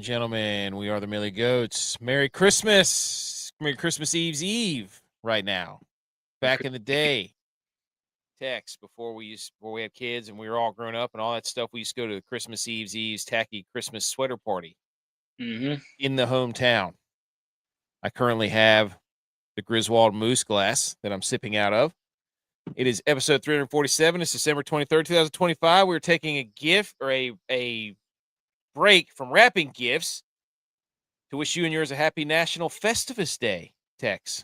gentlemen, we are the Millie Goats. Merry Christmas. Merry Christmas Eve right now. Back in the day, Tex, before we had kids and we were all grown up and all that stuff, we used to go to the Christmas Eve's tacky Christmas sweater party in the hometown. I currently have the Griswold Moose glass that I'm sipping out of. It is episode 347. It's December 23rd, 2025. We're taking a gift or a break from wrapping gifts to wish you and yours a happy National Festivus Day, Tex.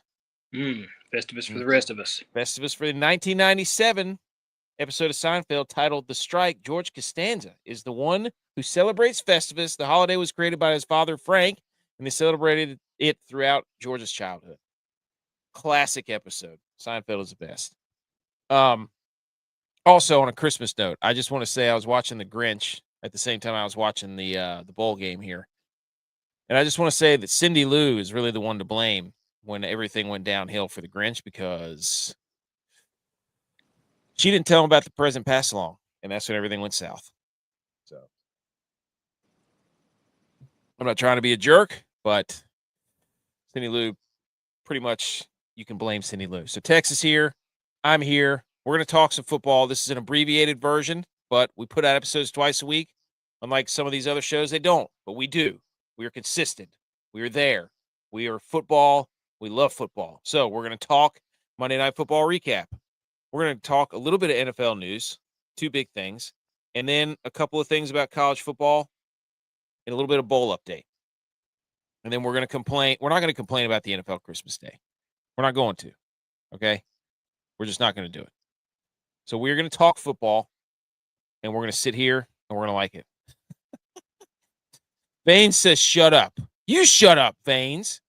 Festivus for the rest of us. Festivus for the 1997 episode of Seinfeld titled The Strike. George Costanza is the one who celebrates Festivus. The holiday was created by his father, Frank, and they celebrated it throughout George's childhood. Classic episode. Seinfeld is the best. Also, on a Christmas note, I just want to say I was watching The Grinch at the same time I was watching the bowl game here. And I just want to say that Cindy Lou is really the one to blame when everything went downhill for the Grinch, because she didn't tell him about the present pass along, and that's when everything went south. So I'm not trying to be a jerk, but Cindy Lou, pretty much you can blame Cindy Lou. So Tex is here. I'm here. We're going to talk some football. This is an abbreviated version, but we put out episodes twice a week. Unlike some of these other shows, they don't, but we do. We are consistent. We are there. We are football. We love football. So we're going to talk Monday Night Football recap. We're going to talk a little bit of NFL news, two big things, and then a couple of things about college football and a little bit of bowl update. And then we're going to complain. We're not going to complain about the NFL Christmas Day. We're not going to, okay? We're just not going to do it. So we're going to talk football, and we're going to sit here, and we're going to like it. Vanes says, shut up. You shut up, Vanes.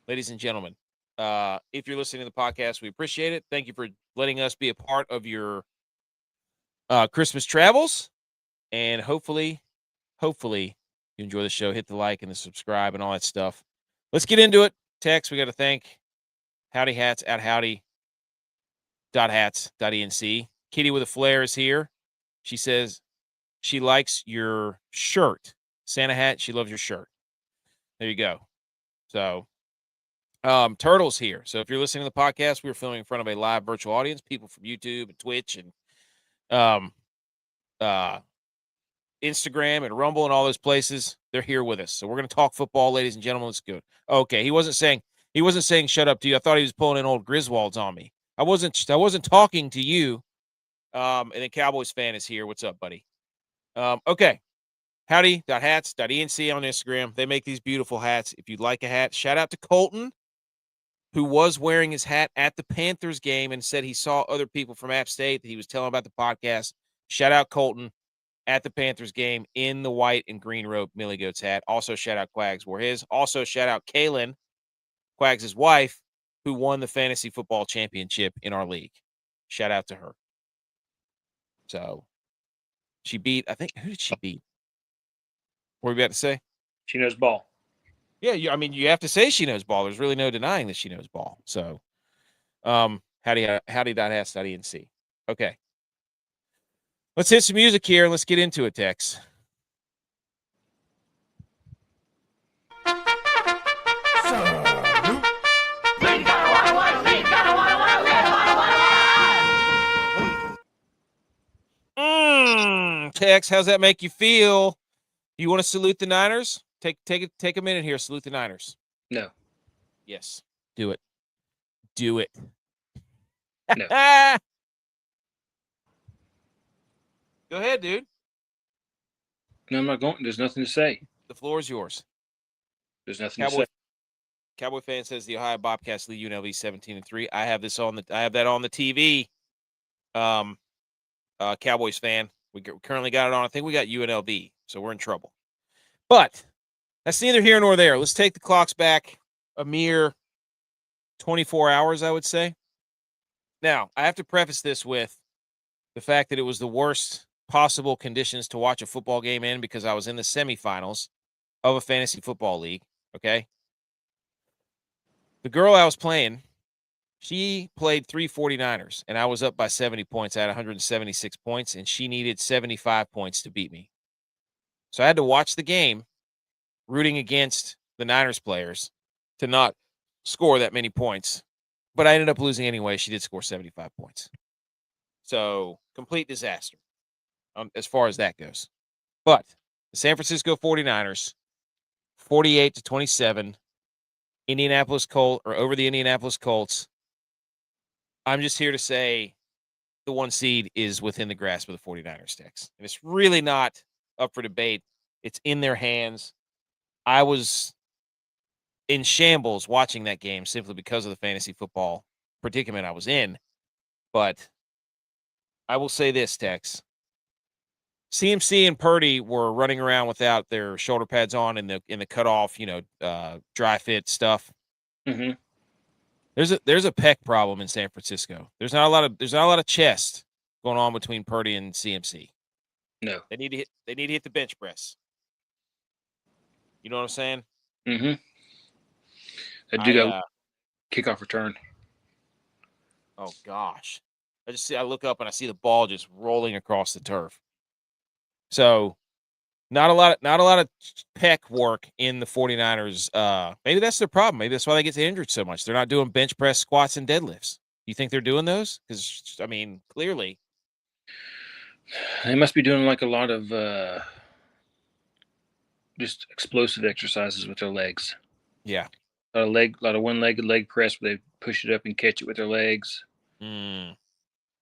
Ladies and gentlemen, if you're listening to the podcast, we appreciate it. Thank you for letting us be a part of your Christmas travels. And hopefully, you enjoy the show. Hit the like and the subscribe and all that stuff. Let's get into it. Tex, we got to thank Howdy Hats at howdy.hats.enc. Kitty with a flare is here. She says she likes your shirt. Santa hat, she loves your shirt. There you go. So, Turtle's here. So if you're listening to the podcast, we're filming in front of a live virtual audience, people from YouTube and Twitch and Instagram and Rumble and all those places. They're here with us. So we're going to talk football, ladies and gentlemen. Let's go. Okay, he wasn't saying shut up to you. I thought he was pulling in old Griswolds on me. I wasn't talking to you. And then Cowboys fan is here. What's up, buddy? Okay. Howdy.hats.enc on Instagram. They make these beautiful hats. If you'd like a hat, shout out to Colton, who was wearing his hat at the Panthers game and said he saw other people from App State that he was telling about the podcast. Shout out Colton at the Panthers game in the white and green rope Millie Goats hat. Also, shout out Quags wore his. Also, shout out Kaylin, Quags' wife, who won the fantasy football championship in our league. Shout out to her. So she beat, I think, who did she beat? What were you about to say? She knows ball. Yeah, you have to say she knows ball. There's really no denying that she knows ball. So, howdy.hats.enc. Okay. Let's hit some music here and let's get into it, Tex. Tex, how's that make you feel? You want to salute the Niners? Take a minute here. Salute the Niners. No. Yes. Do it. Do it. No. Go ahead, dude. No, I'm not going. There's nothing to say. The floor is yours. There's nothing to say. Cowboy fan says the Ohio Bobcats lead UNLV 17-3. I have that on the TV. Cowboys fan. We currently got it on. I think we got UNLV, so we're in trouble. But that's neither here nor there. Let's take the clocks back a mere 24 hours, I would say. Now, I have to preface this with the fact that it was the worst possible conditions to watch a football game in because I was in the semifinals of a fantasy football league, okay? The girl I was playing, she played 3 49ers, and I was up by 70 points. I had 176 points, and she needed 75 points to beat me. So I had to watch the game rooting against the Niners players to not score that many points. But I ended up losing anyway. She did score 75 points. So, complete disaster as far as that goes. But the San Francisco 49ers, 48-27, Indianapolis Colts, or over the Indianapolis Colts. I'm just here to say the 1 seed is within the grasp of the 49ers, Tex. And it's really not up for debate. It's in their hands. I was in shambles watching that game simply because of the fantasy football predicament I was in. But I will say this, Tex. CMC and Purdy were running around without their shoulder pads on in the cutoff, dry fit stuff. Mm-hmm. There's a pec problem in San Francisco. There's not a lot of chest going on between Purdy and CMC. No. They need to hit the bench press. You know what I'm saying? Mm-hmm. I do got kickoff return. Oh gosh. I look up and I see the ball just rolling across the turf. So not a lot of pec work in the 49ers. Maybe that's their problem. Maybe that's why they get injured so much. They're not doing bench press, squats, and deadlifts. You think they're doing those? Because I mean, clearly they must be doing like a lot of just explosive exercises with their legs. Yeah. A lot of one-legged leg press where they push it up and catch it with their legs. A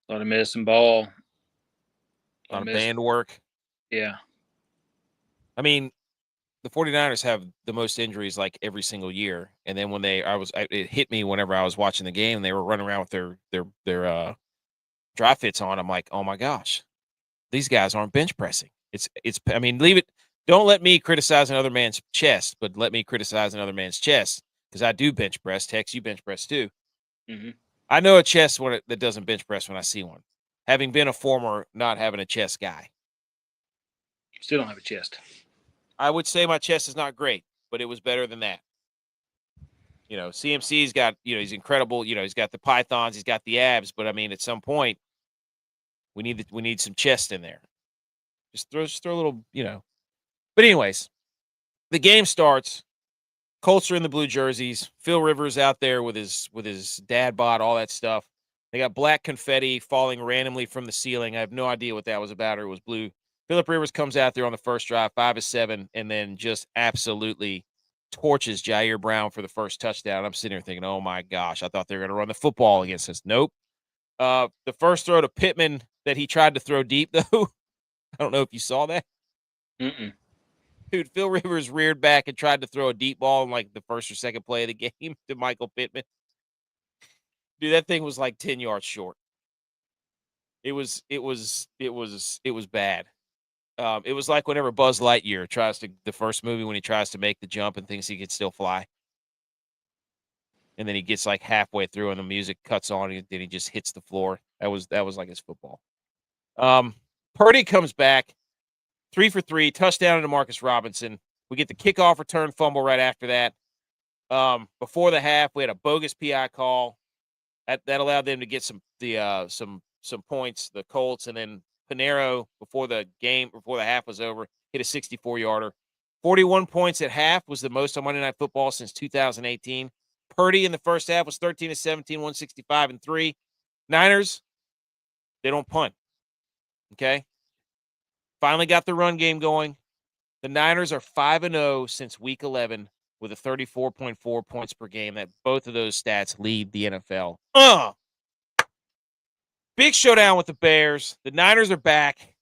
lot of medicine ball. A lot of band work. Yeah. I mean, the 49ers have the most injuries like every single year. And then when it hit me whenever I was watching the game and they were running around with their dry fits on. I'm like, oh my gosh, these guys aren't bench pressing. I mean, leave it. Don't let me criticize another man's chest, but let me criticize another man's chest because I do bench press. Tex, you bench press too. Mm-hmm. I know a chest that doesn't bench press when I see one. Having been a former not having a chest guy. Still don't have a chest. I would say my chest is not great, but it was better than that. CMC's got, he's incredible. He's got the pythons, he's got the abs, but I mean, at some point, we need some chest in there. Just throw a little, But anyways, the game starts. Colts are in the blue jerseys. Phil Rivers out there with his dad bod, all that stuff. They got black confetti falling randomly from the ceiling. I have no idea what that was about, or it was blue. Phillip Rivers comes out there on the first drive, 5-7, and then just absolutely torches Jair Brown for the first touchdown. I'm sitting here thinking, oh my gosh, I thought they were going to run the football against us. Nope. The first throw to Pittman that he tried to throw deep, though, I don't know if you saw that. Mm-mm. Dude, Phil Rivers reared back and tried to throw a deep ball in like the first or second play of the game to Michael Pittman. Dude, that thing was like 10 yards short. It was bad. It was like whenever Buzz Lightyear the first movie when he tries to make the jump and thinks he can still fly. And then he gets like halfway through and the music cuts on and then he just hits the floor. That was like his football. Purdy comes back, 3 for 3, touchdown to Marcus Robinson. We get the kickoff return fumble right after that. Before the half, we had a bogus PI call that allowed them to get some points, the Colts, and then Pinero before the half was over hit a 64-yarder. 41 points at half was the most on Monday Night Football since 2018. Purdy in the first half was 13-17, 165 and 3. Niners, they don't punt. Okay. Finally got the run game going. The Niners are 5-0 since week 11 with a 34.4 points per game. That both of those stats lead the NFL. Big showdown with the Bears. The Niners are back.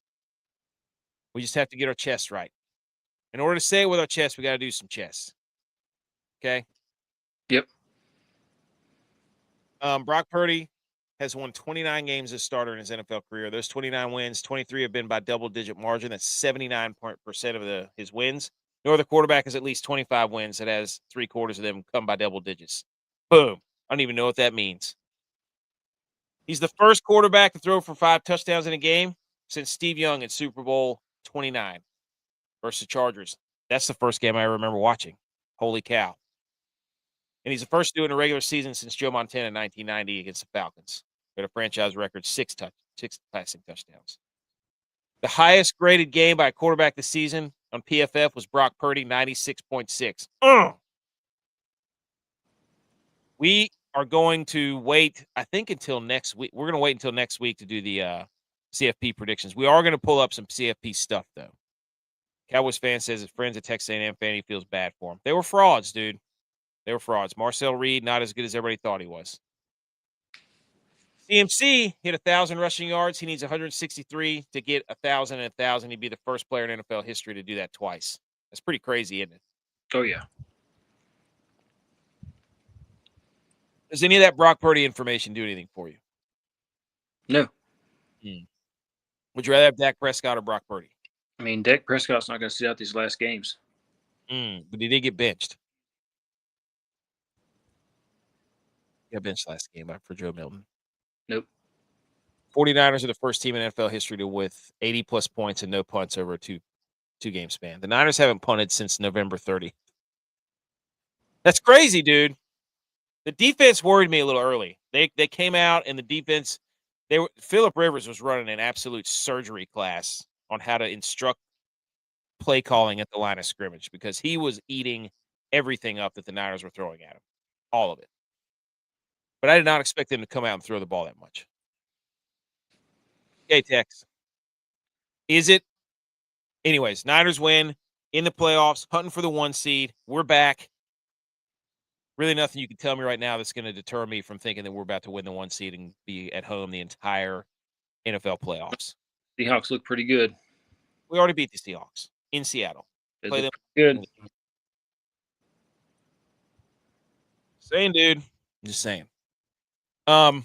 We just have to get our chest right. In order to say it with our chest, we got to do some chess. Okay? Yep. Brock Purdy has won 29 games as starter in his NFL career. Those 29 wins, 23 have been by double-digit margin. That's 79% of his wins. No other quarterback has at least 25 wins that has 3/4 of them come by double digits. Boom. I don't even know what that means. He's the first quarterback to throw for 5 touchdowns in a game since Steve Young in Super Bowl 29 versus the Chargers. That's the first game I remember watching. Holy cow. And he's the first to do it in a regular season since Joe Montana in 1990 against the Falcons. Got a franchise record, 6 passing touchdowns. The highest graded game by a quarterback this season, on PFF was Brock Purdy, 96.6. We are going to wait, I think, until next week. We're going to wait until next week to do the CFP predictions. We are going to pull up some CFP stuff, though. Cowboys fan says his friends at Texas A&M fan, he feels bad for him. They were frauds, dude. They were frauds. Marcel Reed, not as good as everybody thought he was. CMC hit 1,000 rushing yards. He needs 163 to get 1,000 and 1,000. He'd be the first player in NFL history to do that twice. That's pretty crazy, isn't it? Oh, yeah. Does any of that Brock Purdy information do anything for you? No. Would you rather have Dak Prescott or Brock Purdy? I mean, Dak Prescott's not going to sit out these last games. But he did get benched. He got benched last game for Joe Milton. Nope. 49ers are the first team in NFL history to with 80-plus points and no punts over a two-game span. The Niners haven't punted since November 30. That's crazy, dude. The defense worried me a little early. They came out, and the defense, Phillip Rivers was running an absolute surgery class on how to instruct play calling at the line of scrimmage because he was eating everything up that the Niners were throwing at him. All of it. But I did not expect them to come out and throw the ball that much. Okay, Tex. Is it? Anyways, Niners win in the playoffs, hunting for the 1 seed. We're back. Really nothing you can tell me right now that's going to deter me from thinking that we're about to win the 1 seed and be at home the entire NFL playoffs. Seahawks look pretty good. We already beat the Seahawks in Seattle. They Play look them good. Saying, dude. I'm just saying. For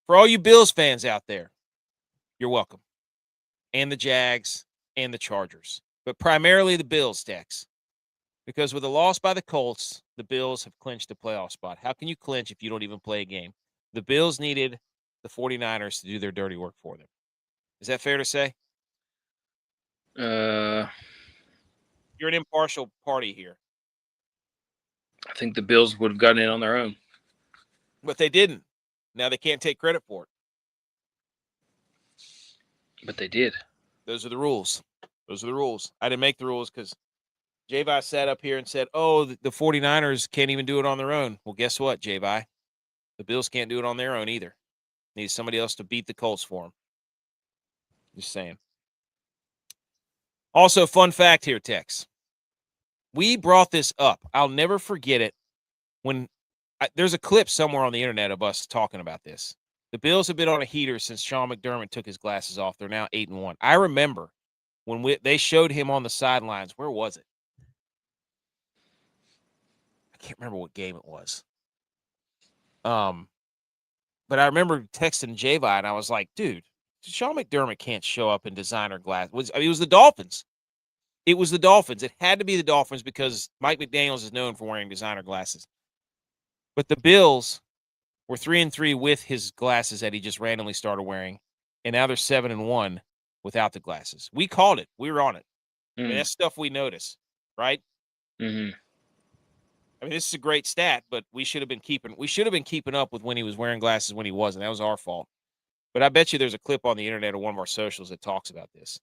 all you Bills fans out there, you're welcome. And the Jags and the Chargers. But primarily the Bills, Tex. Because with a loss by the Colts, the Bills have clinched a playoff spot. How can you clinch if you don't even play a game? The Bills needed the 49ers to do their dirty work for them. Is that fair to say? You're an impartial party here. I think the Bills would have gotten in on their own. But they didn't. Now they can't take credit for it. But they did. Those are the rules. Those are the rules. I didn't make the rules because J-Vi sat up here and said, oh, the 49ers can't even do it on their own. Well, guess what, J-Vi? The Bills can't do it on their own either. Need somebody else to beat the Colts for them. Just saying. Also, fun fact here, Tex. We brought this up. I'll never forget it. There's a clip somewhere on the internet of us talking about this. The Bills have been on a heater since Sean McDermott took his glasses off. They're now 8-1. I remember when they showed him on the sidelines. Where was it? I can't remember what game it was. But I remember texting J-Vi, and I was like, dude, Sean McDermott can't show up in designer glasses. It was the Dolphins. It was the Dolphins. It had to be the Dolphins because Mike McDaniels is known for wearing designer glasses. But the Bills were 3-3 with his glasses that he just randomly started wearing, and now they're 7-1 without the glasses. We called it. We were on it. I mean, that's stuff we notice, right? Mm-hmm. I mean, this is a great stat, but we should have been keeping up with when he was wearing glasses when he wasn't. That was our fault. But I bet you there's a clip on the internet or one of our socials that talks about this.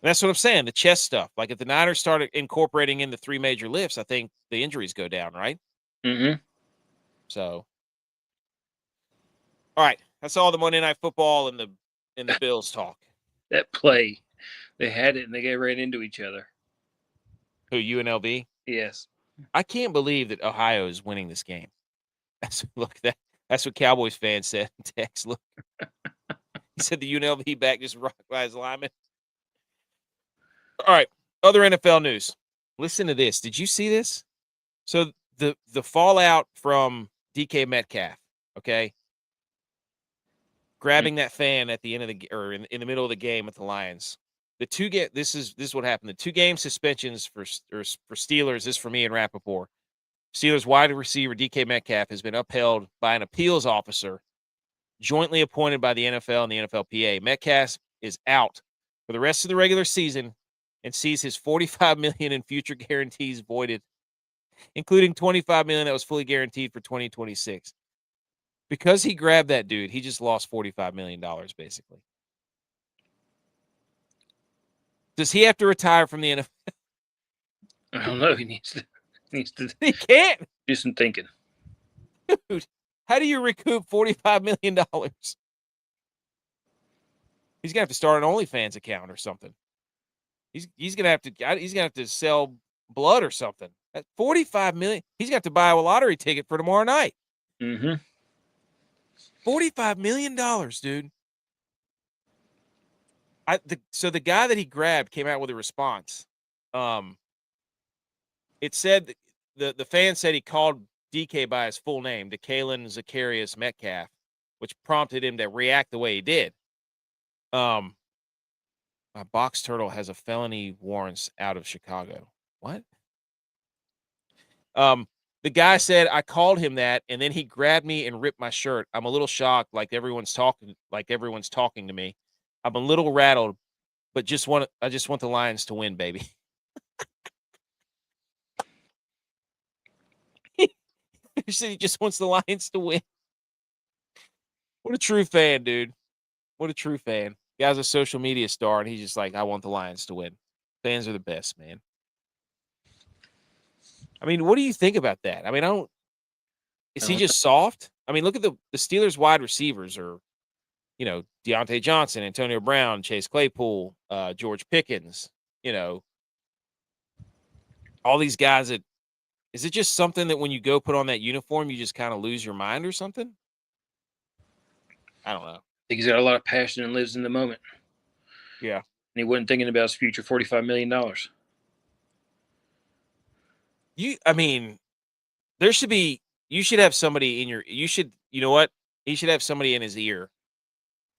And that's what I'm saying, the chest stuff. Like if the Niners started incorporating in the 3 major lifts, I think the injuries go down, right? Mm-hmm. So, all right, that's all the Monday Night Football and the Bills talk. That play, they had it and they ran into each other. Who, UNLV? Yes. I can't believe that Ohio is winning this game. That's what Cowboys fans said. Tex, look. He said the UNLV back just rocked by his lineman. All right, other NFL news. Listen to this. Did you see this? So the fallout from DK Metcalf, okay? Grabbing that fan at the end of in the middle of the game with the Lions. This is what happened. The 2-game suspensions for Steelers. This is for me and Rappaport. Steelers wide receiver DK Metcalf has been upheld by an appeals officer jointly appointed by the NFL and the NFLPA. Metcalf is out for the rest of the regular season and sees his $45 million in future guarantees voided, including $25 million that was fully guaranteed for 2026. Because he grabbed that dude, he just lost $45 million, basically. Does he have to retire from the NFL? I don't know. He needs to He can't. do some thinking. Dude, how do you recoup $45 million? He's gonna have to start an OnlyFans account or something. He's gonna have to sell blood or something. At $45 million, he's got to buy a lottery ticket for tomorrow night. Mm-hmm. $45 million, dude. So the guy that he grabbed came out with a response. It said the fan said he called DK by his full name, DeKalen Zacharias Metcalf, which prompted him to react the way he did. My box turtle has a felony warrants out of Chicago. What? The guy said I called him that, and then he grabbed me and ripped my shirt. I'm a little shocked, like everyone's talking to me. I'm a little rattled, but I just want the Lions to win, baby. He said he just wants the Lions to win. What a true fan, dude. What a true fan. Guy's a social media star, and he's just like, I want the Lions to win. Fans are the best, man. I mean, what do you think about that? I mean, is he just soft? I mean, look at the Steelers wide receivers are, Deontay Johnson, Antonio Brown, Chase Claypool, George Pickens, all these guys that, is it just something that when you go put on that uniform, you just kind of lose your mind or something? I don't know. I think he's got a lot of passion and lives in the moment. Yeah. And he wasn't thinking about his future $45 million. You should have somebody you know what? He should have somebody in his ear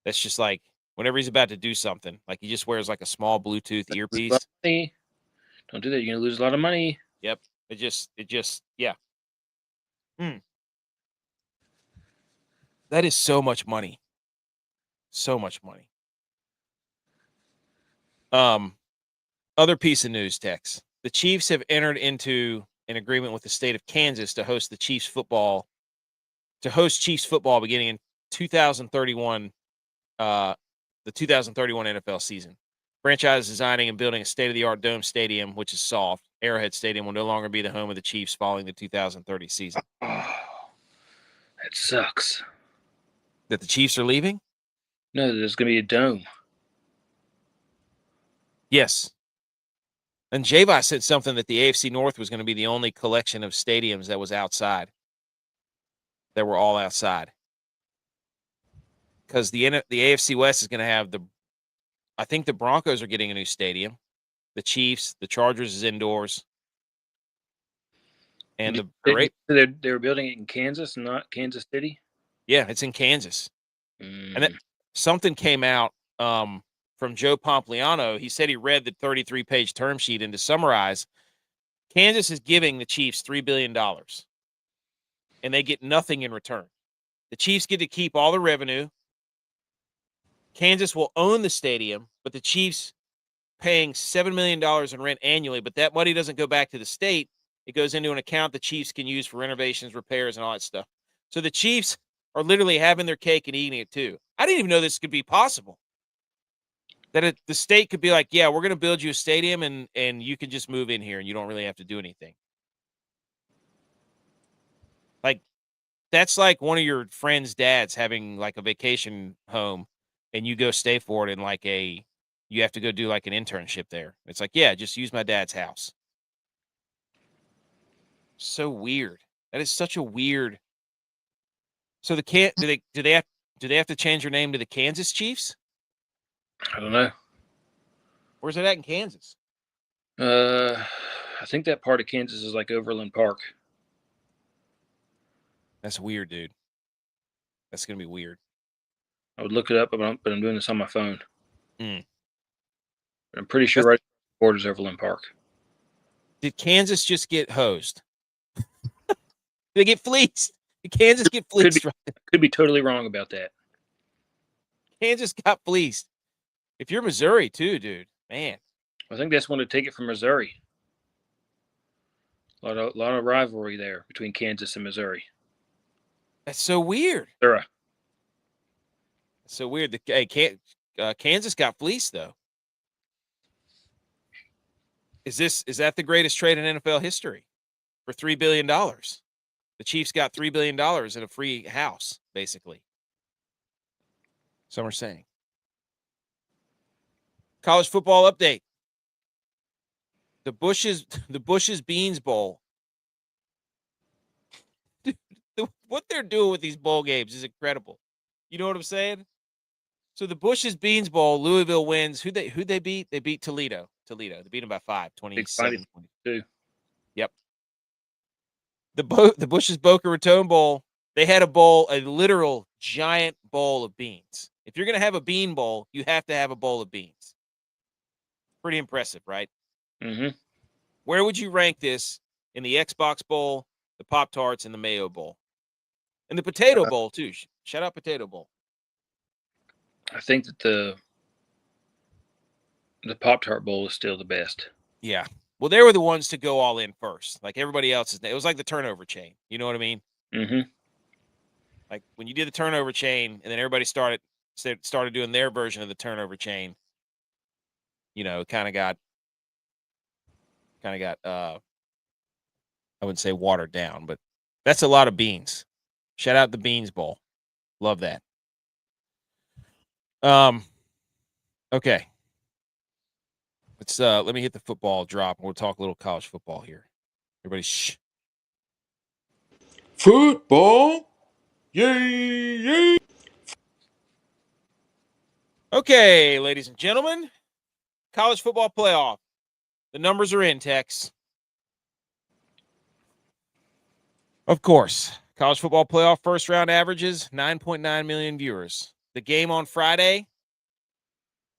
that's just like, whenever he's about to do something, like he just wears like a small Bluetooth earpiece. Don't do that. You're going to lose a lot of money. Yep. Yeah. That is so much money. So much money. Other piece of news, Tex. The Chiefs have entered into an agreement with the state of Kansas to host Chiefs football beginning in 2031, the 2031 NFL season. Franchise designing and building a state-of-the-art dome stadium, which is soft. Arrowhead Stadium will no longer be the home of the Chiefs following the 2030 season. Oh, that sucks. That the Chiefs are leaving? No, there's going to be a dome. Yes. And Javi said something that the AFC North was going to be the only collection of stadiums that was outside. That were all outside. Because the AFC West is going to have I think the Broncos are getting a new stadium. The Chiefs, the Chargers is indoors. And they were building it in Kansas, not Kansas City? Yeah, it's in Kansas. And something came out from Joe Pompliano. He said he read the 33-page term sheet, and to summarize, Kansas is giving the Chiefs $3 billion, and they get nothing in return. The Chiefs get to keep all the revenue. Kansas will own the stadium, but the Chiefs paying $7 million in rent annually, but that money doesn't go back to the state. It goes into an account the Chiefs can use for renovations, repairs, and all that stuff. So the Chiefs are literally having their cake and eating it too. I didn't even know this could be possible. That the state could be like, yeah, we're going to build you a stadium and you can just move in here and you don't really have to do anything. Like, that's like one of your friend's dads having like a vacation home and you go stay for it and you have to go do like an internship there. It's like, yeah, just use my dad's house. So weird. That is such a weird. So do they have to change their name to the Kansas Chiefs? I don't know. Where's it at in Kansas? I think that part of Kansas is like Overland Park. That's weird, dude. That's gonna be weird. I would look it up, but I'm doing this on my phone. I'm pretty sure right borders Overland Park. Did Kansas just get hosed? Did they get fleeced? Did Kansas get fleeced? Could be totally wrong about that. Kansas got fleeced. If you're Missouri too, dude, man. I think that's one to take it from Missouri. A lot of rivalry there between Kansas and Missouri. That's so weird. Sure. So weird. Kansas got fleeced though. Is that the greatest trade in NFL history for $3 billion? The Chiefs got $3 billion in a free house, basically. Some are saying. College football update. The Bush's Beans Bowl. Dude, what they're doing with these bowl games is incredible. You know what I'm saying? So the Bush's Beans Bowl, Louisville wins. Who'd they beat? They beat Toledo. They beat them by 5, 27. Yep. The Bush's Boca Raton Bowl, they had a literal giant bowl of beans. If you're going to have a bean bowl, you have to have a bowl of beans. Pretty impressive, right? Mm-hmm. Where would you rank this in the Xbox Bowl, the Pop-Tarts, and the Mayo Bowl? And the Potato Bowl, too. Shout out Potato Bowl. I think that the Pop-Tart Bowl is still the best. Yeah. Well, they were the ones to go all in first. Like everybody else, it was like the turnover chain. You know what I mean? Mm-hmm. Like when you did the turnover chain and then everybody started doing their version of the turnover chain, kind of got I wouldn't say watered down, but that's a lot of beans. Shout out the Beans Bowl. Love that. Okay. Let me hit the football drop and we'll talk a little college football here. Everybody shh. Football. Yay, yay. Okay, ladies and gentlemen. College football playoff. The numbers are in, Tex. Of course. College football playoff first round averages, 9.9 million viewers. The game on Friday,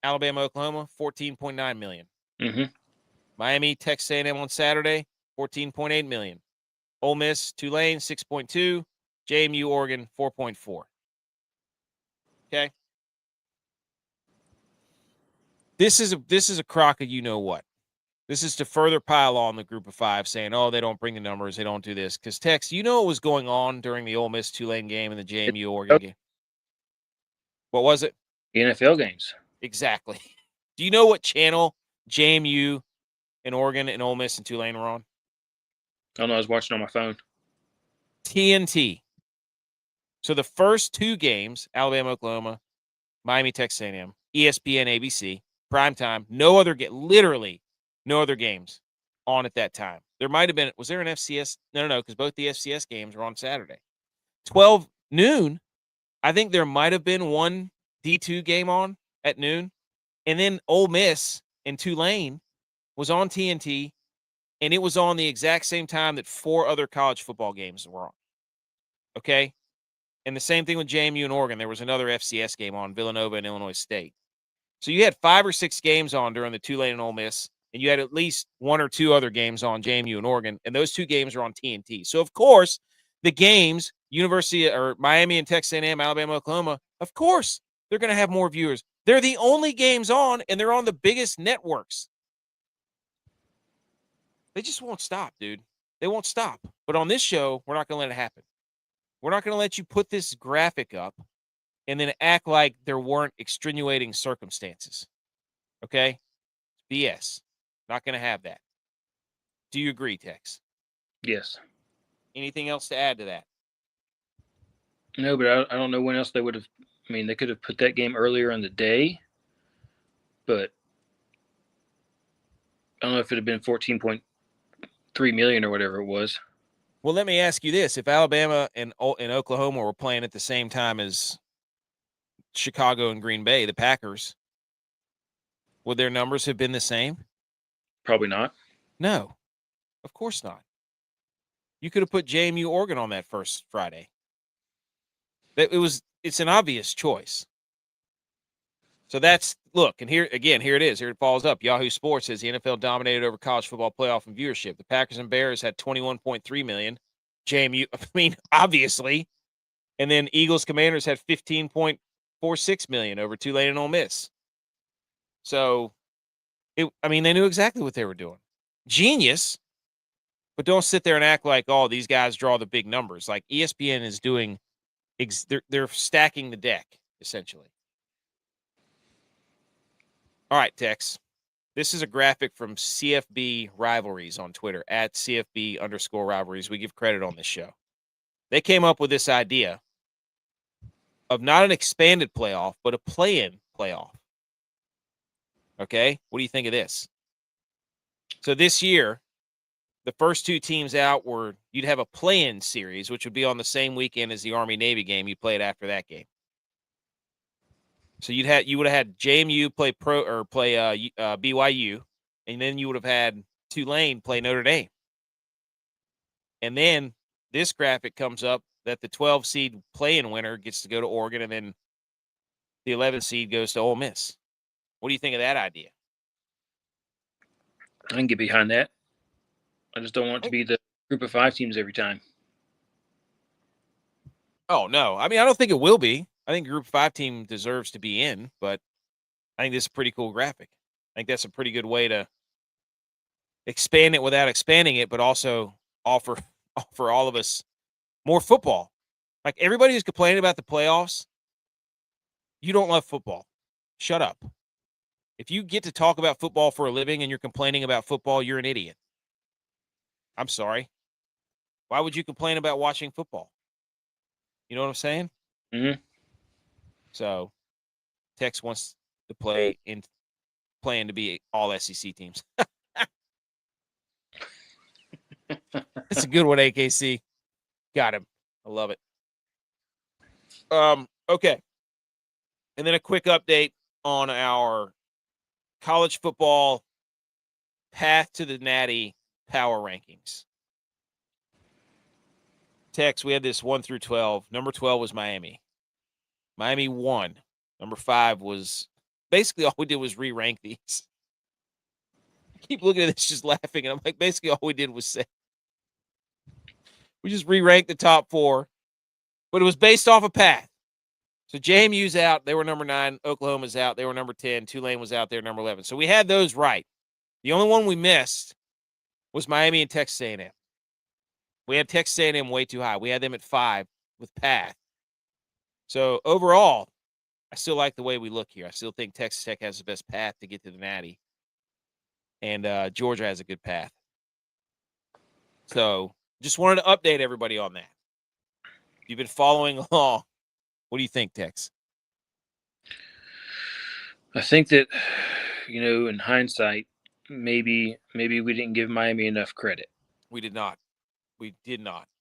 Alabama, Oklahoma, 14.9 million. Mm-hmm. Miami, Texas A&M on Saturday, 14.8 million. Ole Miss, Tulane, 6.2. JMU, Oregon, 4.4. Okay. This is a crock of you know what. This is to further pile on the group of five saying, oh, they don't bring the numbers, they don't do this. Because, Tex, you know what was going on during the Ole Miss Tulane game and the JMU Oregon game? What was it? The NFL games. Exactly. Do you know what channel JMU and Oregon and Ole Miss and Tulane were on? Oh, no, I was watching on my phone. TNT. So the first two games, Alabama, Oklahoma, Miami, Texas A&M, ESPN, ABC, primetime, literally no other games on at that time. There might have been, was there an FCS? No, because both the FCS games were on Saturday. 12 noon, I think there might have been one D2 game on at noon. And then Ole Miss and Tulane was on TNT, and it was on the exact same time that 4 other college football games were on. Okay? And the same thing with JMU and Oregon. There was another FCS game on, Villanova and Illinois State. So you had 5 or 6 games on during the Tulane and Ole Miss, and you had at least 1 or 2 other games on JMU and Oregon, and those 2 games are on TNT. So, of course, the games, University or Miami and Texas A&M, Alabama, Oklahoma, of course, they're going to have more viewers. They're the only games on, and they're on the biggest networks. They just won't stop, dude. They won't stop. But on this show, we're not going to let it happen. We're not going to let you put this graphic up and then act like there weren't extenuating circumstances. Okay? BS. Not going to have that. Do you agree, Tex? Yes. Anything else to add to that? No, but I don't know when else they would have. I mean, they could have put that game earlier in the day, but I don't know if it had been 14.3 million or whatever it was. Well, let me ask you this. If Alabama and Oklahoma were playing at the same time as Chicago and Green Bay, the Packers, would their numbers have been the same? Probably not. No, of course not. You could have put JMU Oregon on that first Friday. It's an obvious choice. So and here it is. Here it follows up. Yahoo Sports says the NFL dominated over college football playoff and viewership. The Packers and Bears had 21.3 million. JMU, obviously. And then Eagles Commanders had 15.46 million over Tulane and Ole Miss. So, they knew exactly what they were doing. Genius, but don't sit there and act like, oh, these guys draw the big numbers. Like ESPN is doing, they're stacking the deck, essentially. All right, Tex. This is a graphic from CFB Rivalries on Twitter, at CFB_rivalries. We give credit on this show. They came up with this idea of not an expanded playoff, but a play-in playoff. Okay? What do you think of this? So this year, the first two teams out you'd have a play-in series, which would be on the same weekend as the Army-Navy game. You'd play it after that game. So you would have had JMU play BYU, and then you would have had Tulane play Notre Dame. And then this graphic comes up that the 12 seed play-in winner gets to go to Oregon, and then the 11 seed goes to Ole Miss. What do you think of that idea? I can get behind that. I just don't want it to be the group of 5 teams every time. Oh, no. I mean, I don't think it will be. I think Group 5 team deserves to be in, but I think this is a pretty cool graphic. I think that's a pretty good way to expand it without expanding it, but also offer all of us more football. Like, everybody who's complaining about the playoffs, you don't love football. Shut up. If you get to talk about football for a living and you're complaining about football, you're an idiot. I'm sorry. Why would you complain about watching football? You know what I'm saying? Mm-hmm. So, Tex wants to plan to be all SEC teams. That's a good one, AKC. Got him. I love it. Okay. And then a quick update on our college football path to the Natty power rankings. Tex, we had this 1 through 12. Number 12 was Miami. Miami won. Number 5 was basically all we did was re-rank these. I keep looking at this just laughing, and I'm like, basically all we did was say we just re-ranked the top 4, but it was based off a path. So JMU's out. They were number 9. Oklahoma's out. They were number 10. Tulane was out there, number 11. So we had those right. The only one we missed was Miami and Texas A&M. We had Texas A&M way too high. We had them at 5 with path. So overall, I still like the way we look here. I still think Texas Tech has the best path to get to the Natty. And Georgia has a good path. So just wanted to update everybody on that. If you've been following along, what do you think, Tex? I think that, in hindsight, maybe we didn't give Miami enough credit. We did not.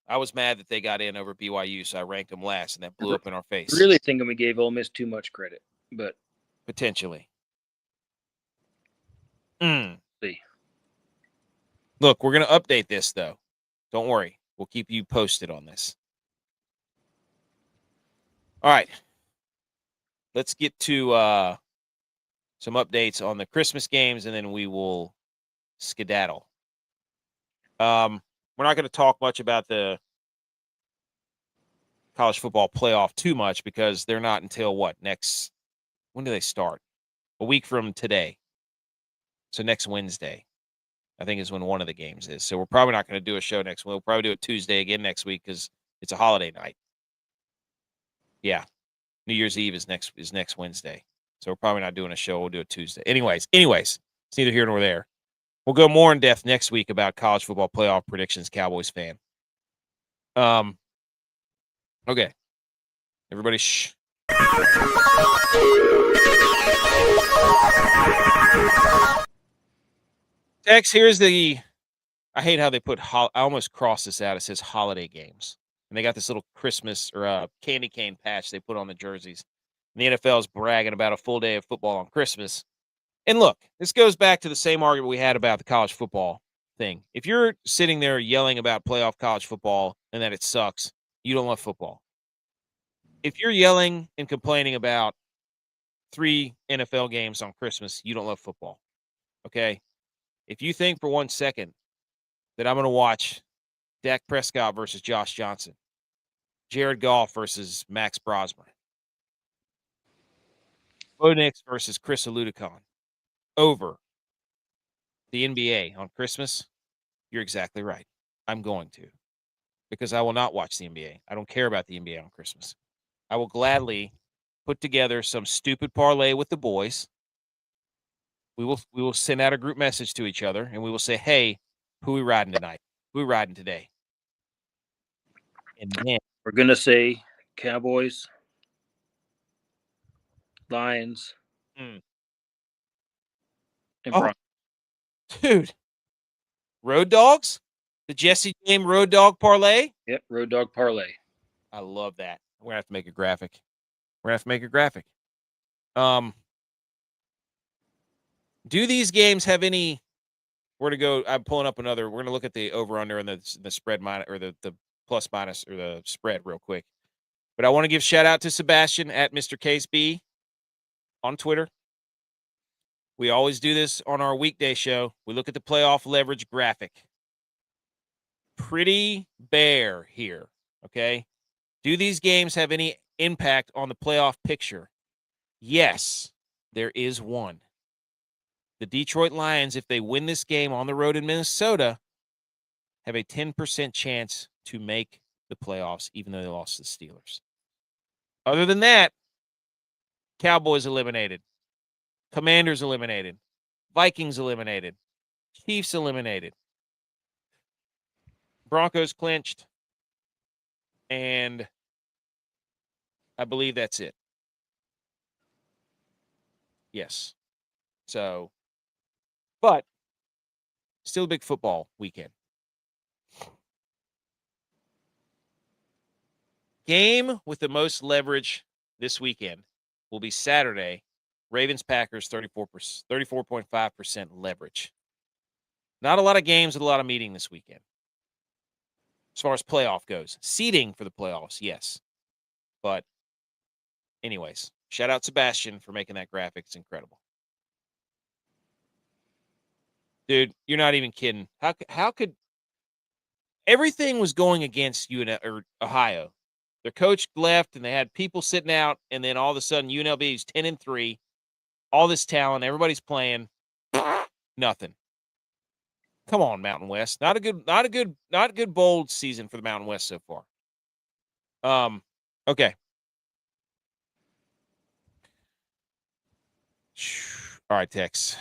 I was mad that they got in over BYU, so I ranked them last, and that blew up in our face. Really thinking we gave Ole Miss too much credit, but potentially. See. Look, we're going to update this, though. Don't worry. We'll keep you posted on this. All right. Let's get to some updates on the Christmas games, and then we will skedaddle. We're not going to talk much about the college football playoff too much because they're not until when do they start? A week from today. So next Wednesday, I think, is when one of the games is. So we're probably not going to do a show next week. We'll probably do it Tuesday again next week because it's a holiday night. Yeah. New Year's Eve is next Wednesday. So we're probably not doing a show. We'll do it Tuesday. Anyways, it's neither here nor there. We'll go more in depth next week about college football playoff predictions, Cowboys fan. Okay. Everybody shh. Tex, here's I hate how they put, I almost crossed this out. It says holiday games. And they got this little Christmas or candy cane patch they put on the jerseys. And the NFL is bragging about a full day of football on Christmas. And look, this goes back to the same argument we had about the college football thing. If you're sitting there yelling about playoff college football and that it sucks, you don't love football. If you're yelling and complaining about 3 NFL games on Christmas, you don't love football. Okay? If you think for 1 second that I'm going to watch Dak Prescott versus Josh Johnson, Jared Goff versus Max Brosmer, Bo Nix versus Chris Aludicon over the NBA on Christmas, you're exactly right. I'm going to. Because I will not watch the NBA. I don't care about the NBA on Christmas. I will gladly put together some stupid parlay with the boys we will send out a group message to each other, and we will say, "Hey, who we riding tonight? Who we riding today?" And then We're gonna say Cowboys, Lions, Mm. and Oh. Broncos. dude, Road Dogs, the Jesse James Road Dog Parlay. Yep, Road Dog Parlay. I love that. We're gonna have to make a graphic. Do these games have any? We're to go. I'm pulling up another. We're gonna look at the over under and the spread minus or the plus minus or the spread real quick. But I want to give shout out to Sebastian at Mr. Case B on Twitter. We always do this on our weekday show. We look at the playoff leverage graphic. Pretty bare here. Okay. Do these games have any impact on the playoff picture? Yes, there is one. The Detroit Lions, if they win this game on the road in Minnesota, have a 10% chance to make the playoffs, even though they lost to the Steelers. Other than that, Cowboys eliminated. Commanders eliminated. Vikings eliminated. Chiefs eliminated. Broncos clinched. And I believe that's it. Yes. So, but still a big football weekend. Game with the most leverage this weekend will be Saturday. Ravens-Packers, 34.5% leverage. Not a lot of games with a lot of meeting this weekend. As far as playoff goes. Seeding for the playoffs, yes. But anyways, shout out Sebastian for making that graphic. It's incredible. Dude, you're not even kidding. How could everything was going against or Ohio? Their coach left, and they had people sitting out, and then all of a sudden UNLV is 10-3. All this talent, everybody's playing. Nothing. Come on, Mountain West. Not a good bold season for the Mountain West so far. Okay. All right, Tex.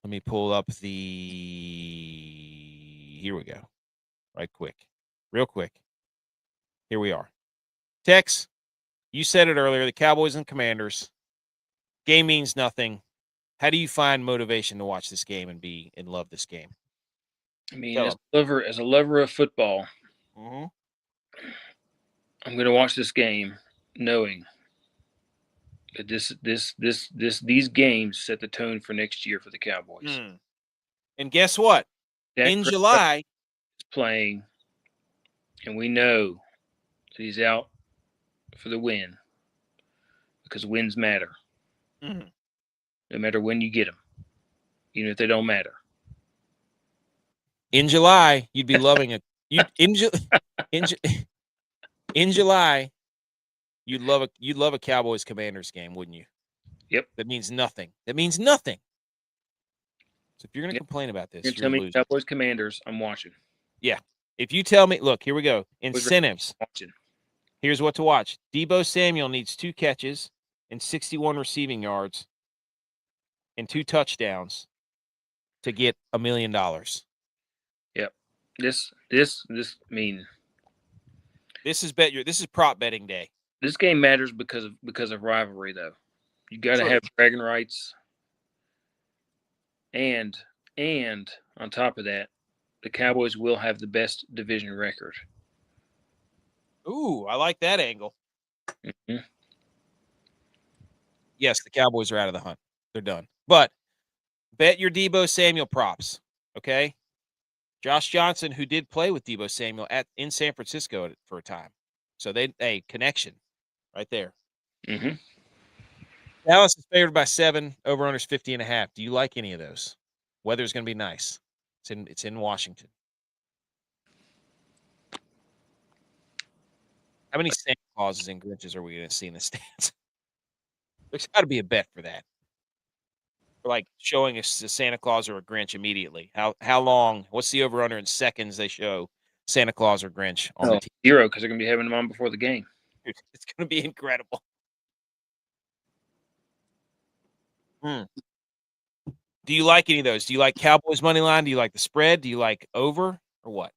Let me pull up here we go. Real quick. Here we are. Tex, you said it earlier, the Cowboys and Commanders. Game means nothing. How do you find motivation to watch this game and love this game? I mean, as a lover of football, I'm going to watch this game knowing that these games set the tone for next year for the Cowboys. And guess what? In July, is playing, and we know that he's out for the win because wins matter. No matter when you get them, even if they don't matter. In July, you'd be loving it. In July, you'd love a Cowboys Commanders game, wouldn't you? Yep. That means nothing. So if you're going to complain about this, you're telling me Cowboys Commanders, I'm watching. Yeah. If you tell me, look, here we go. Incentives. Here's what to watch. Deebo Samuel needs 2 catches and 61 receiving yards and 2 touchdowns to get $1 million. Yep. This is prop betting day. This game matters because of rivalry, though. You got to have bragging rights, and on top of that, the Cowboys will have the best division record. Ooh, I like that angle. Mm-hmm. Yes, the Cowboys are out of the hunt. They're done. But bet your Deebo Samuel props, okay? Josh Johnson, who did play with Deebo Samuel in San Francisco for a time. So connection right there. Mm-hmm. Dallas is favored by 7, over-unders 50.5. Do you like any of those? Weather's going to be nice. It's in Washington. How many Santa Clauses and Grinches are we going to see in the stands? There's got to be a bet for that. For like showing us a Santa Claus or a Grinch immediately. How long? What's the over-under in seconds they show Santa Claus or Grinch on the team? 0, because they're going to be having them on before the game. Dude, it's going to be incredible. Do you like any of those? Do you like Cowboys money line? Do you like the spread? Do you like over or what?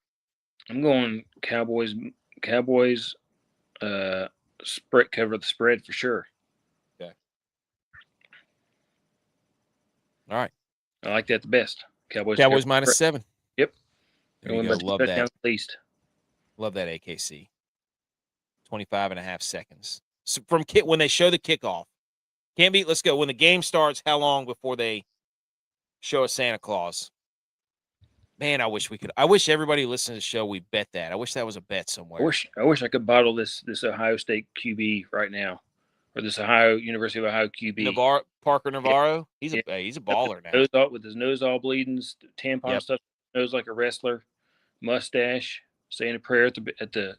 I'm going Cowboys. Cowboys. Spread cover the spread for sure. Okay. All right. I like that the best. Cowboys -7. Yep. There you go. Love that. At least. Love that AKC. 25.5 seconds. So from when they show the kickoff. Can't be. Let's go. When the game starts, how long before they show a Santa Claus? Man, I wish we could. I wish everybody listening to the show, we bet that. I wish that was a bet somewhere. I wish I could bottle this Ohio State QB right now, or this University of Ohio QB. Parker Navarro. Yeah. He's a baller now. With his nose all bleeding, tampon stuff, nose like a wrestler, mustache, saying a prayer at the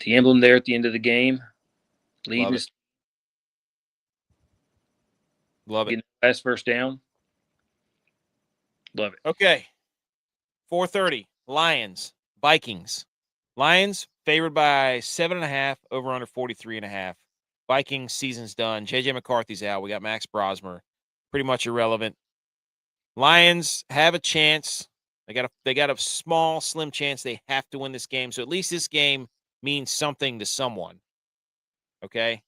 emblem there at the end of the game. Leading us. Love it. Last first down. Love it. Okay. 4:30. Lions, Vikings. Lions favored by 7.5, over under 43.5. Vikings season's done. JJ McCarthy's out. We got Max Brosmer. Pretty much irrelevant. Lions have a chance. They got a small, slim chance they have to win this game. So at least this game means something to someone. Okay.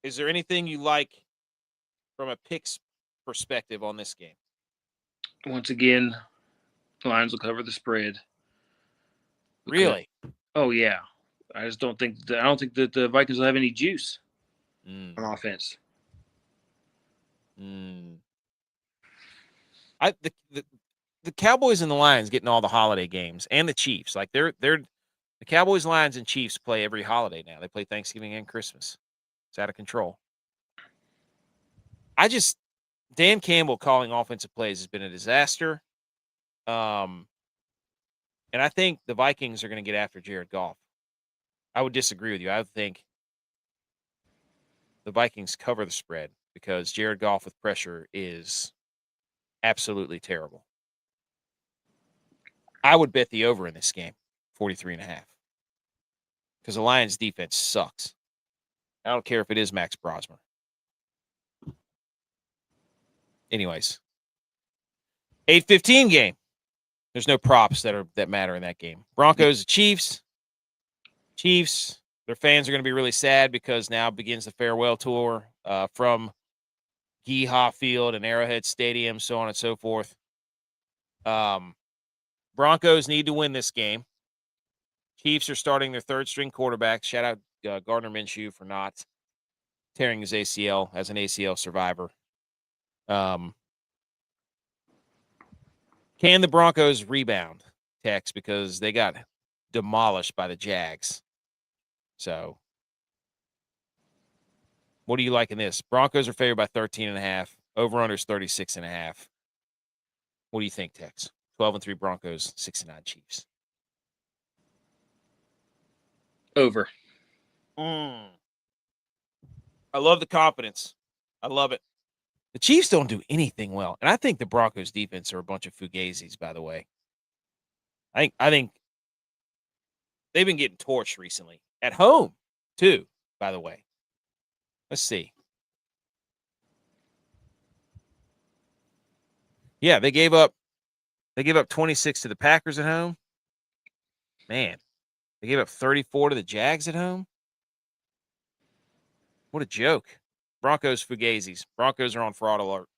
Is there anything you like from a picks perspective on this game? Once again, the Lions will cover the spread. Really? Oh yeah. I just don't think that the Vikings will have any juice on offense. The Cowboys and the Lions getting all the holiday games, and the Chiefs. Like they're the Cowboys, Lions, and Chiefs play every holiday now. They play Thanksgiving and Christmas. It's out of control. Dan Campbell calling offensive plays has been a disaster. And I think the Vikings are going to get after Jared Goff. I would disagree with you. I would think the Vikings cover the spread because Jared Goff with pressure is absolutely terrible. I would bet the over in this game, 43.5. Because the Lions defense sucks. I don't care if it is Max Brosmer. Anyways, 8:15 game. There's no props that matter in that game. Broncos, Chiefs. Chiefs, their fans are going to be really sad because now begins the farewell tour from Gee-Haw Field and Arrowhead Stadium, so on and so forth. Broncos need to win this game. Chiefs are starting their third-string quarterback. Shout out Gardner Minshew for not tearing his ACL as an ACL survivor. Can the Broncos rebound, Tex? Because they got demolished by the Jags. So, what do you like in this? Broncos are favored by 13.5. Over-under is 36.5. What do you think, Tex? 12-3 Broncos, 6-9 Chiefs. Over. I love the confidence. I love it. The Chiefs don't do anything well, and I think the Broncos defense are a bunch of fugazis, by the way. I think they've been getting torched recently. At home, too, by the way. Let's see. Yeah, they gave up 26 to the Packers at home. Man, they gave up 34 to the Jags at home. What a joke. Broncos fugazis. Broncos are on fraud alert.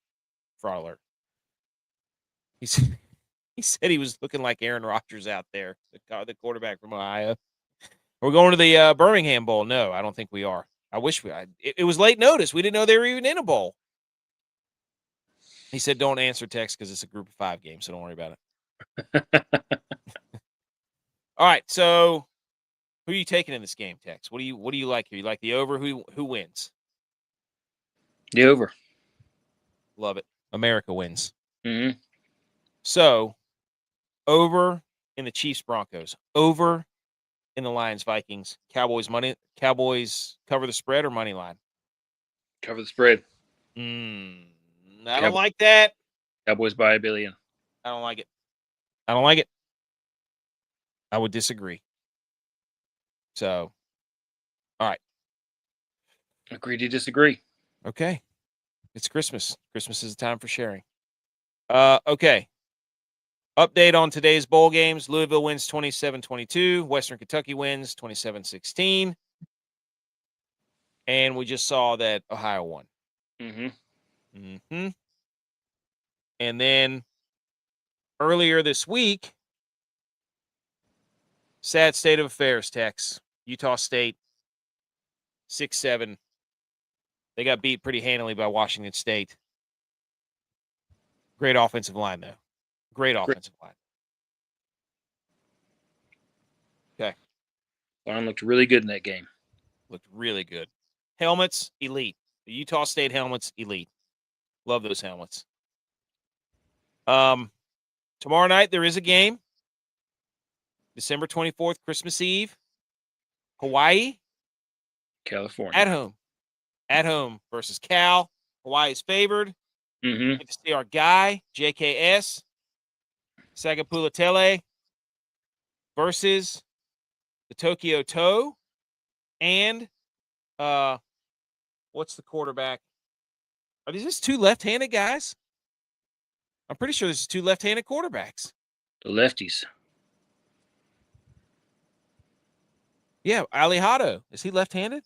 Fraud alert. He said he was looking like Aaron Rodgers out there, the quarterback from Ohio. We're going to the Birmingham Bowl. No, I don't think we are. I wish it was late notice. We didn't know they were even in a bowl. He said, don't answer text because it's a group of 5 game, so don't worry about it. All right, so who are you taking in this game, Tex? What do you like here? You like the over? Who wins? The over. Love it. America wins. Mm-hmm. So, over in the Chiefs Broncos, over in the Lions Vikings, Cowboys cover the spread or money line? Cover the spread. I don't like that. Cowboys by $1 billion. I don't like it. I would disagree. So, all right. Agree to disagree. Okay. It's Christmas. Christmas is a time for sharing. Okay. Update on today's bowl games. Louisville wins 27-22. Western Kentucky wins 27-16. And we just saw that Ohio won. And then earlier this week, sad state of affairs, Tex. Utah State, 6-7. They got beat pretty handily by Washington State. Great offensive line, though. Great offensive line. Okay. Line looked really good in that game. Looked really good. Helmets, elite. The Utah State helmets, elite. Love those helmets. Tomorrow night, there is a game. December 24th, Christmas Eve. Hawaii. California. At home. At home versus Cal. Hawaii is favored. Get to see our guy, JKS. Sagapulatele versus the Tokyo Toe. And what's the quarterback? Are these just two left-handed guys? I'm pretty sure this is two left-handed quarterbacks. The lefties. Yeah, Alihado. Is he left-handed?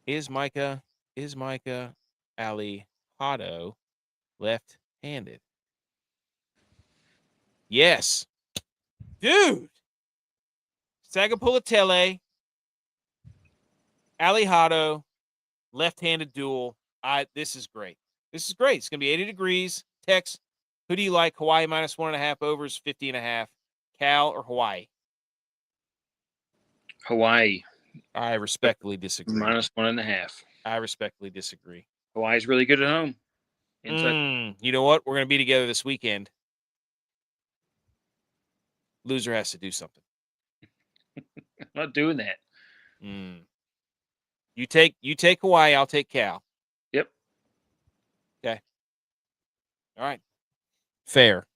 Is Micah Alihado left-handed? Yes. Dude. Sagapulatele, Alihado, left-handed duel. This is great. This is great. It's going to be 80 degrees. Tex, who do you like? Hawaii minus 1.5 overs, 50.5. Cal or Hawaii? Hawaii. I respectfully disagree. Minus 1.5. I respectfully disagree. Hawaii's really good at home. You know what? We're going to be together this weekend. Loser has to do something. I'm not doing that. You take Hawaii, I'll take Cal. Yep. Okay. All right. Fair.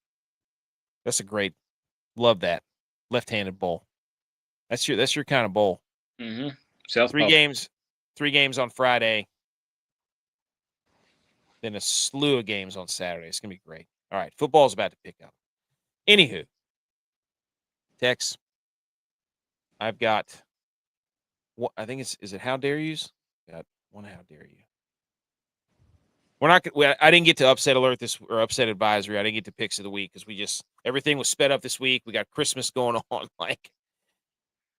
That's a great. Love that. Left-handed bowl. That's your kind of bowl. South Three games on Friday. Then a slew of games on Saturday. It's gonna be great. All right. Football's about to pick up. Anywho. Tex. I've got what I think is it how dare yous? Got one how dare you. I didn't get to upset alert or upset advisory. I didn't get to picks of the week because everything was sped up this week. We got Christmas going on,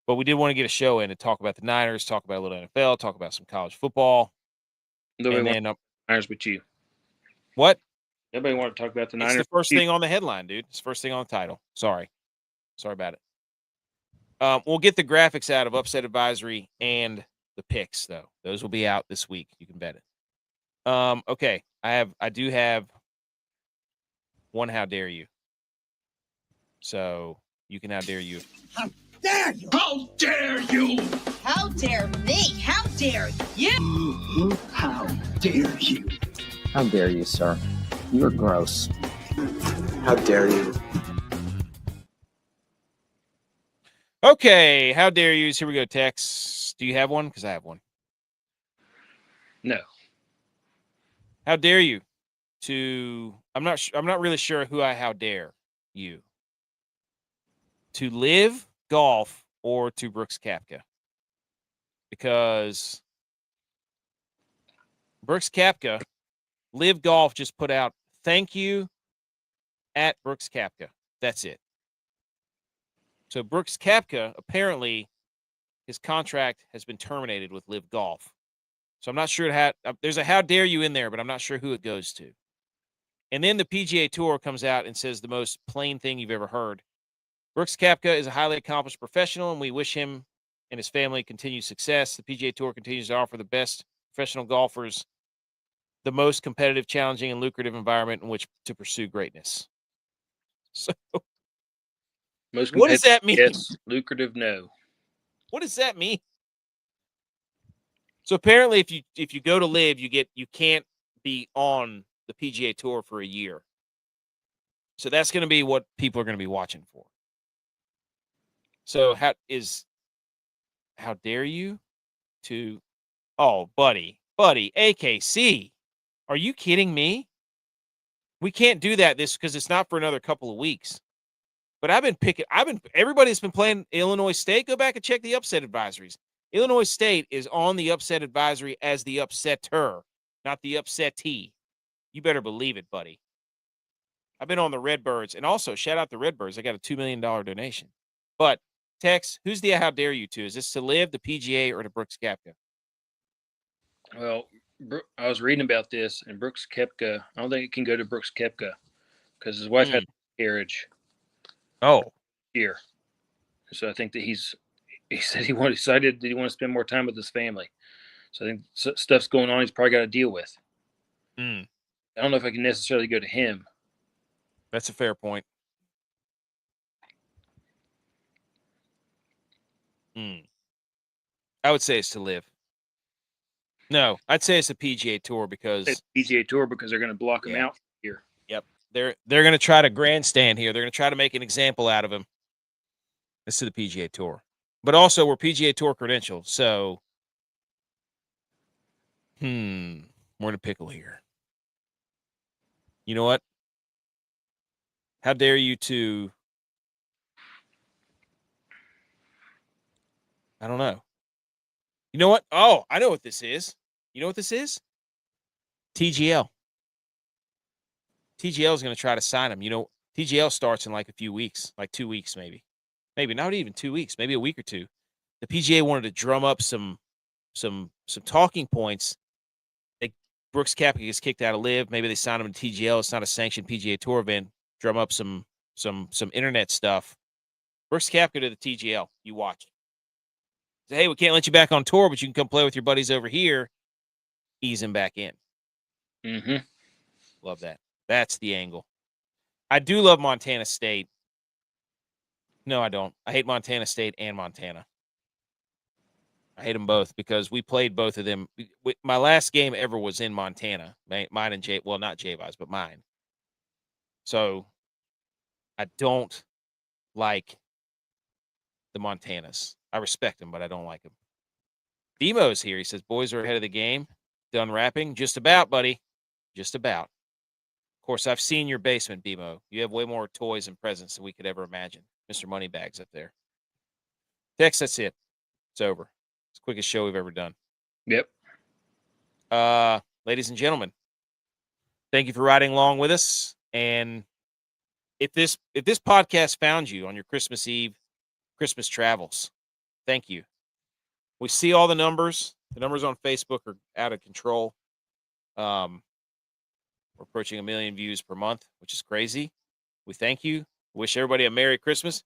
but we did want to get a show in to talk about the Niners, talk about a little NFL, talk about some college football. Nobody wants Niners but you. What? Nobody want to talk about the Niners. It's the first thing on the headline, dude. It's the first thing on the title. Sorry about it. We'll get the graphics out of upset advisory and the picks, though. Those will be out this week. You can bet it. Okay. I do have one how dare you. So you can how dare you. How dare you? How dare you? How dare me? How dare you? How dare you? How dare you, sir? You're gross. How dare you? Okay, how dare you? Here we go, Tex. Do you have one? Because I have one. No. How dare you? I'm not really sure who how dare you. To live golf or to Brooks Koepka. Because Brooks Koepka, Live Golf just put out thank you at Brooks Koepka. That's it. So Brooks Koepka, apparently his contract has been terminated with Live Golf. So I'm not sure there's a how dare you in there, but I'm not sure who it goes to. And then the PGA Tour comes out and says the most plain thing you've ever heard. Brooks Koepka is a highly accomplished professional, and we wish him and his family continued success. The PGA Tour continues to offer the best professional golfers the most competitive, challenging, and lucrative environment in which to pursue greatness. So what does that mean? Yes. Lucrative, no. What does that mean? So apparently, if you go to Live, you can't be on the PGA Tour for a year. So that's going to be what people are going to be watching for. So how dare you to? Oh, buddy, Buddy, AKC, are you kidding me? We can't do that because it's not for another couple of weeks. But everybody's been playing Illinois State. Go back and check the upset advisories. Illinois State is on the upset advisory as the upsetter, not the upsettee. You better believe it, buddy. I've been on the Redbirds, and also shout out the Redbirds. I got a $2 million donation. But Tex, who's the how dare you to? Is this to Live, the PGA, or to Brooks Koepka? Well, I was reading about this, and Brooks Koepka, I don't think it can go to Brooks Koepka because his wife had a carriage. Oh. Here. So I think that he said he decided that he wanted to spend more time with his family. So I think stuff's going on he's probably got to deal with. I don't know if I can necessarily go to him. That's a fair point. I would say it's to Live. No, I'd say it's a PGA Tour because it's PGA Tour because they're going to block him out here. Yep, they're going to try to grandstand here. They're going to try to make an example out of him. It's to the PGA Tour, but also we're PGA Tour credentialed, so we're in a pickle here. You know what? How dare you to? I don't know. You know what? Oh, I know what this is. You know what this is? TGL. TGL is going to try to sign him. You know, TGL starts in like a few weeks, like 2 weeks maybe. Maybe not even 2 weeks, maybe a week or two. The PGA wanted to drum up some talking points. Brooks Koepka gets kicked out of Live. Maybe they sign him to TGL. It's not a sanctioned PGA Tour event. Drum up some internet stuff. Brooks Koepka to the TGL. You watch. Say, hey, we can't let you back on tour, but you can come play with your buddies over here. Ease him back in. Love that. That's the angle. I do love Montana State. No, I don't. I hate Montana State and Montana. I hate them both because we played both of them. My last game ever was in Montana. Mine and Jay. Well, not J-Vaz, but mine. So I don't like the Montanas. I respect them, but I don't like them. Demo's here. He says, boys are ahead of the game. Done rapping? Just about, buddy. Just about. Of course, I've seen your basement, Demo. You have way more toys and presents than we could ever imagine. Mr. Moneybags up there. Tex, that's it. It's over. It's the quickest show we've ever done. Yep. Ladies and gentlemen, thank you for riding along with us. And if this podcast found you on your Christmas Eve, Christmas travels, thank you. We see all the numbers. The numbers on Facebook are out of control. We're approaching 1 million views per month, which is crazy. We thank you. Wish everybody a Merry Christmas.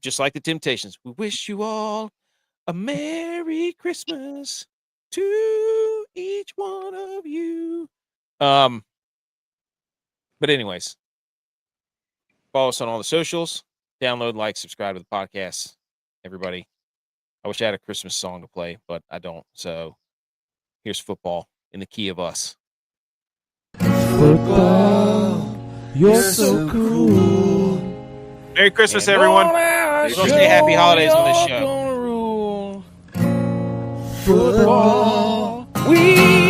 Just like the Temptations. We wish you all a Merry Christmas to each one of you. But anyways, follow us on all the socials. Download, like, subscribe to the podcast. Everybody. I wish I had a Christmas song to play, but I don't. So here's football in the key of us. Football, you're so cool. Merry Christmas, everyone. We're going to say happy holidays on this show. Football, we